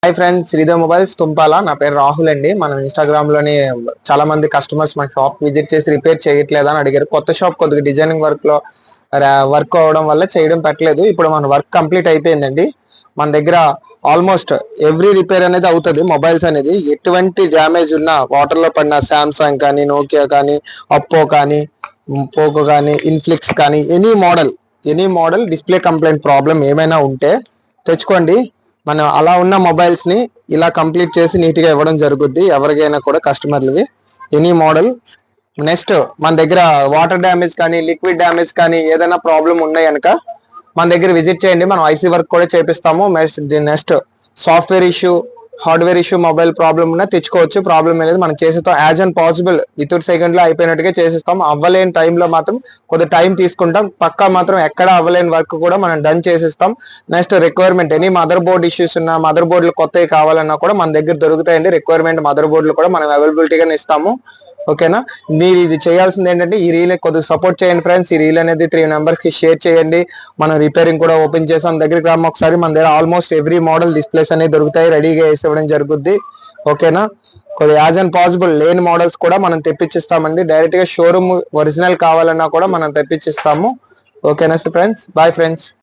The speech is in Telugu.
Hi friends, Sridev mobiles Tumpala. నా పేరు రాహుల్ అండి. మనం ఇన్స్టాగ్రామ్ లోని చాలా మంది కస్టమర్స్ మన షాప్ విజిట్ చేసి రిపేర్ చేయట్లేదా అని అడిగారు. కొత్త షాప్ కొద్దిగా డిజైనింగ్ వర్క్ లో వర్క్ అవడం వల్ల చేయడం పెట్టలేదు. ఇప్పుడు మన వర్క్ కంప్లీట్ అయిపోయిందండి. మన దగ్గర ఆల్మోస్ట్ ఎవ్రీ రిపేర్ అనేది అవుతుంది. మొబైల్స్ అనేది ఎటువంటి డ్యామేజ్ ఉన్నా, వాటర్ లో పడిన శాంసంగ్ కానీ, నోకియా కానీ, అప్పో కానీ, పోకో కానీ, ఇన్ఫ్లిక్స్ కానీ, any model display complaint problem ఏమైనా ఉంటే తెచ్చుకోండి. మనం అలా ఉన్న మొబైల్స్ ని ఇలా కంప్లీట్ చేసి నీట్ గా ఇవ్వడం జరుగుద్ది ఎవరికైనా కూడా కస్టమర్లవి. Any model. నెక్స్ట్ మన దగ్గర వాటర్ డ్యామేజ్ కానీ, లిక్విడ్ డ్యామేజ్ కానీ ఏదైనా ప్రాబ్లం ఉన్నాయి కనుక మన దగ్గర విజిట్ చేయండి. మనం ఐసీ వర్క్ కూడా చేపిస్తాము. Next software issue, hardware issue, mobile problem ఉన్నా తెచ్చుకోవచ్చు. ప్రాబ్లం అనేది మనం చేసేస్తాం. As and possible without second లో అయిపోయినట్టుగా చేసేస్తాం. అవ్వలేని టైంలో మాత్రం కొద్ది టైం తీసుకుంటాం. పక్కా మాత్రం ఎక్కడ అవ్వలేని వర్క్ కూడా మనం డన్ చేసేస్తాం. Next requirement any mother board issues ఉన్నా, మదర్ బోర్డులు కొత్తవి కావాలన్నా కూడా మన దగ్గర దొరుకుతాయండి. రిక్వైర్మెంట్ మదర్ బోర్డులు కూడా మనం అవైలబిలిటీగానే ఇస్తాము. ఓకేనా? మీరు ఇది చేయాల్సింది ఏంటంటే ఈ రీల్ కొద్దిగా సపోర్ట్ చేయండి ఫ్రెండ్స్. ఈ రీల్ అనేది 3 members కి షేర్ చేయండి. మనం రిపేరింగ్ కూడా ఓపెన్ చేసాం. దగ్గరికి రాము ఒకసారి. మన దగ్గర ఆల్మోస్ట్ ఎవ్రీ మోడల్ డిస్ప్లేస్ అనేది దొరుకుతాయి. రెడీగా వేసి ఇవ్వడం జరుగుద్ది. ఓకేనా? కొద్దిగా యాజ్ అండ్ పాసిబుల్ లేని మోడల్స్ కూడా మనం తెప్పించిస్తామండి. డైరెక్ట్ గా షోరూమ్ ఒరిజినల్ కావాలన్నా కూడా మనం తెప్పించిస్తాము. ఓకేనా ఫ్రెండ్స్? Bye friends.